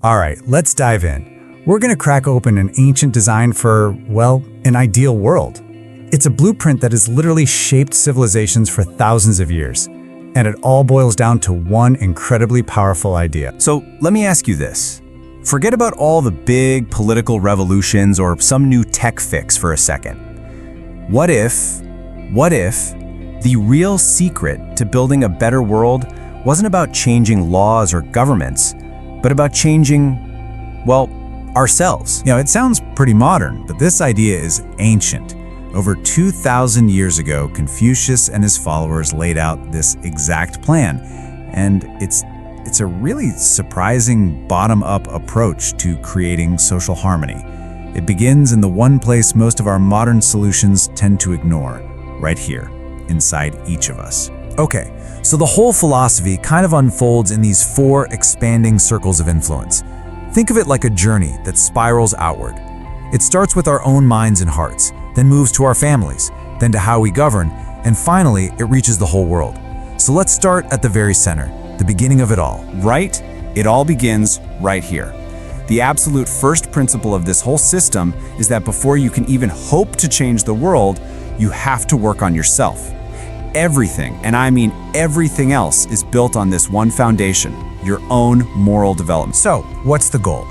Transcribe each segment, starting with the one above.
All right, let's dive in. We're going to crack open an ancient design for, well, an ideal world. It's a blueprint that has literally shaped civilizations for thousands of years. And it all boils down to one incredibly powerful idea. So let me ask you this. Forget about all the big political revolutions or some new tech fix for a second. What if the real secret to building a better world wasn't about changing laws or governments, but about changing, well, ourselves? It sounds pretty modern, but this idea is ancient. Over 2,000 years ago, Confucius and his followers laid out this exact plan, and it's a really surprising bottom-up approach to creating social harmony. It begins in the one place most of our modern solutions tend to ignore, right here, inside each of us. Okay, so the whole philosophy kind of unfolds in these 4 expanding circles of influence. Think of it like a journey that spirals outward. It starts with our own minds and hearts, then moves to our families, then to how we govern, and finally, it reaches the whole world. So let's start at the very center, the beginning of it all. Right? It all begins right here. The absolute first principle of this whole system is that before you can even hope to change the world, you have to work on yourself. Everything, and I mean everything else, is built on this one foundation, your own moral development. So, what's the goal?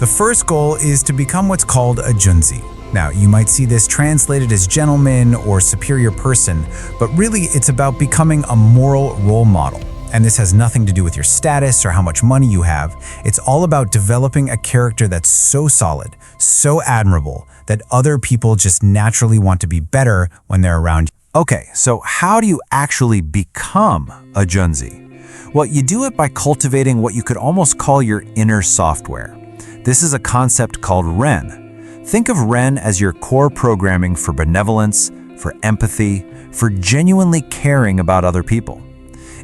The first goal is to become what's called a Junzi. Now, you might see this translated as gentleman or superior person, but really it's about becoming a moral role model. And this has nothing to do with your status or how much money you have. It's all about developing a character that's so solid, so admirable, that other people just naturally want to be better when they're around you. Okay, so how do you actually become a Junzi? Well, you do it by cultivating what you could almost call your inner software. This is a concept called Ren. Think of Ren as your core programming for benevolence, for empathy, for genuinely caring about other people.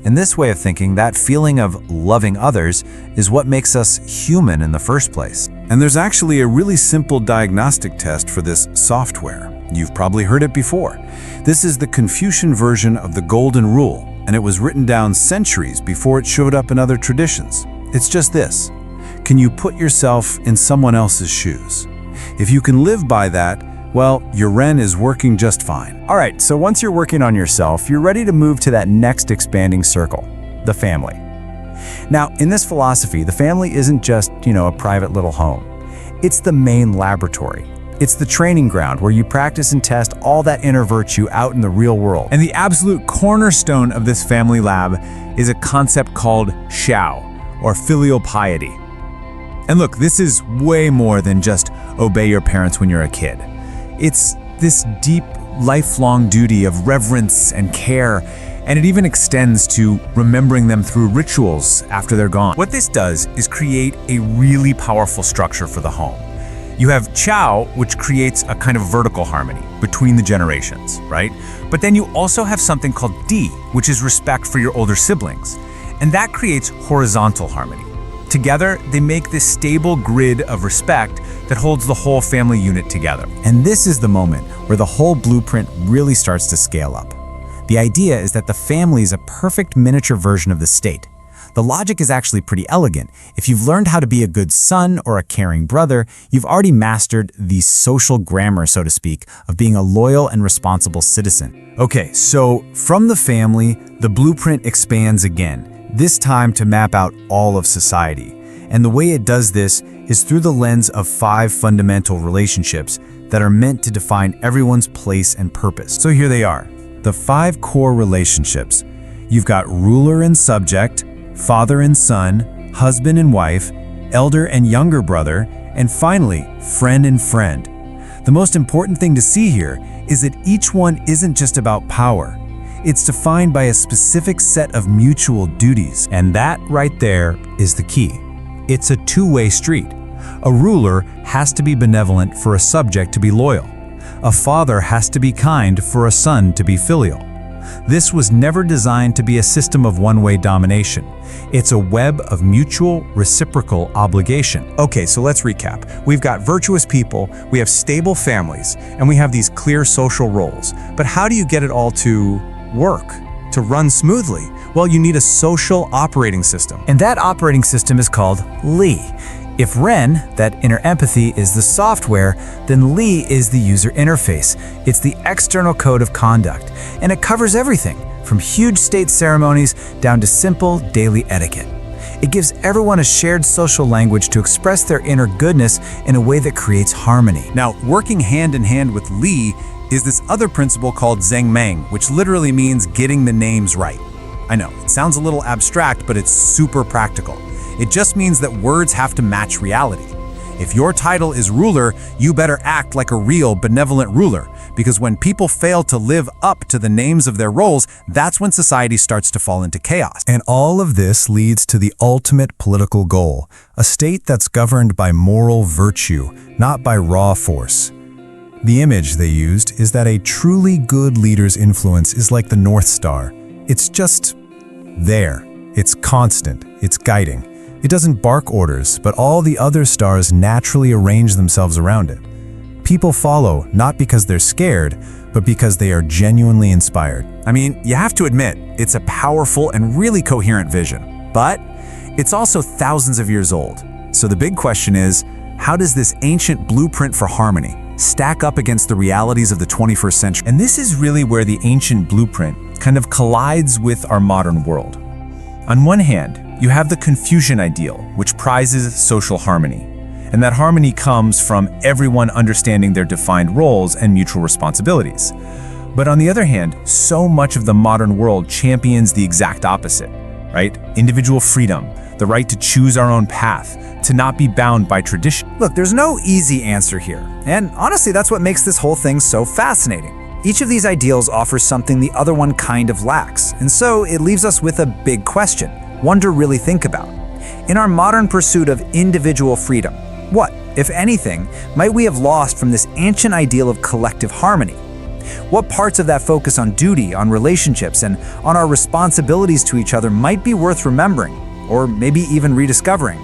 In this way of thinking, that feeling of loving others is what makes us human in the first place. And there's actually a really simple diagnostic test for this software. You've probably heard it before. This is the Confucian version of the Golden Rule, and it was written down centuries before it showed up in other traditions. It's just this: can you put yourself in someone else's shoes? If you can live by that, well, your Ren is working just fine. All right, so once you're working on yourself, you're ready to move to that next expanding circle, the family. Now, in this philosophy, the family isn't just, a private little home. It's the main laboratory. It's the training ground where you practice and test all that inner virtue out in the real world. And the absolute cornerstone of this family lab is a concept called Xiao, or filial piety. And look, this is way more than just obey your parents when you're a kid. It's this deep, lifelong duty of reverence and care, and it even extends to remembering them through rituals after they're gone. What this does is create a really powerful structure for the home. You have Xiao, which creates a kind of vertical harmony between the generations, right? But then you also have something called Di, which is respect for your older siblings. And that creates horizontal harmony. Together, they make this stable grid of respect that holds the whole family unit together. And this is the moment where the whole blueprint really starts to scale up. The idea is that the family is a perfect miniature version of the state. The logic is actually pretty elegant. If you've learned how to be a good son or a caring brother, you've already mastered the social grammar, so to speak, of being a loyal and responsible citizen. Okay, so from the family, the blueprint expands again, this time to map out all of society. And the way it does this is through the lens of 5 fundamental relationships that are meant to define everyone's place and purpose. So here they are, the 5 core relationships. You've got ruler and subject, father and son, husband and wife, elder and younger brother, and finally, friend and friend. The most important thing to see here is that each one isn't just about power. It's defined by a specific set of mutual duties, and that right there is the key. It's a two-way street. A ruler has to be benevolent for a subject to be loyal. A father has to be kind for a son to be filial. This was never designed to be a system of one-way domination. It's a web of mutual, reciprocal obligation. Okay, so let's recap. We've got virtuous people, we have stable families, and we have these clear social roles. But how do you get it all to work, to run smoothly? Well, you need a social operating system. And that operating system is called Li. If Ren, that inner empathy, is the software, then Li is the user interface. It's the external code of conduct, and it covers everything, from huge state ceremonies down to simple daily etiquette. It gives everyone a shared social language to express their inner goodness in a way that creates harmony. Now, working hand in hand with Li is this other principle called Zhengming, which literally means getting the names right. I know, it sounds a little abstract, but it's super practical. It just means that words have to match reality. If your title is ruler, you better act like a real, benevolent ruler, because when people fail to live up to the names of their roles, that's when society starts to fall into chaos. And all of this leads to the ultimate political goal, a state that's governed by moral virtue, not by raw force. The image they used is that a truly good leader's influence is like the North Star. It's just there. It's constant. It's guiding. It doesn't bark orders, but all the other stars naturally arrange themselves around it. People follow not because they're scared, but because they are genuinely inspired. I mean, you have to admit, it's a powerful and really coherent vision. But it's also thousands of years old. So the big question is, how does this ancient blueprint for harmony stack up against the realities of the 21st century? And this is really where the ancient blueprint kind of collides with our modern world. On one hand, you have the Confucian ideal, which prizes social harmony. And that harmony comes from everyone understanding their defined roles and mutual responsibilities. But on the other hand, so much of the modern world champions the exact opposite, right? Individual freedom, the right to choose our own path, to not be bound by tradition. Look, there's no easy answer here. And honestly, that's what makes this whole thing so fascinating. Each of these ideals offers something the other one kind of lacks. And so it leaves us with a big question, one to really think about. In our modern pursuit of individual freedom, what, if anything, might we have lost from this ancient ideal of collective harmony? What parts of that focus on duty, on relationships, and on our responsibilities to each other might be worth remembering, or maybe even rediscovering?